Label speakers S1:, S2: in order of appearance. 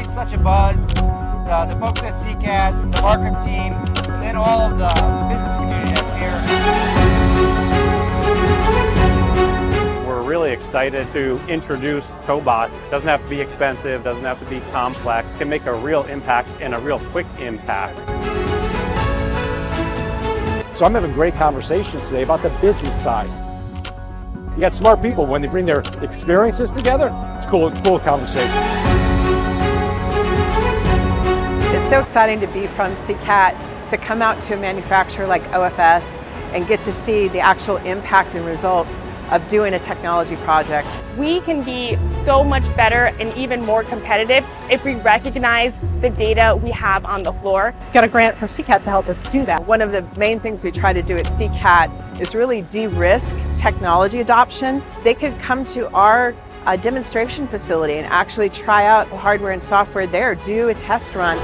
S1: created such a buzz. The folks at CCAT, the Marcum team, and then all of the business community that's here.
S2: We're really excited to introduce cobots. Doesn't have to be expensive, doesn't have to be complex, can make a real impact and a real quick impact.
S3: So I'm having great conversations today about the business side. You got smart people, when they bring their experiences together, it's cool conversation.
S4: It's so exciting to be from CCAT, to come out to a manufacturer like OFS and get to see the actual impact and results of doing a technology project.
S5: We can be so much better and even more competitive if we recognize the data we have on the floor.
S6: Got a grant from CCAT to help us do that.
S4: One of the main things we try to do at CCAT is really de-risk technology adoption. They could come to our demonstration facility and actually try out the hardware and software there, do a test run.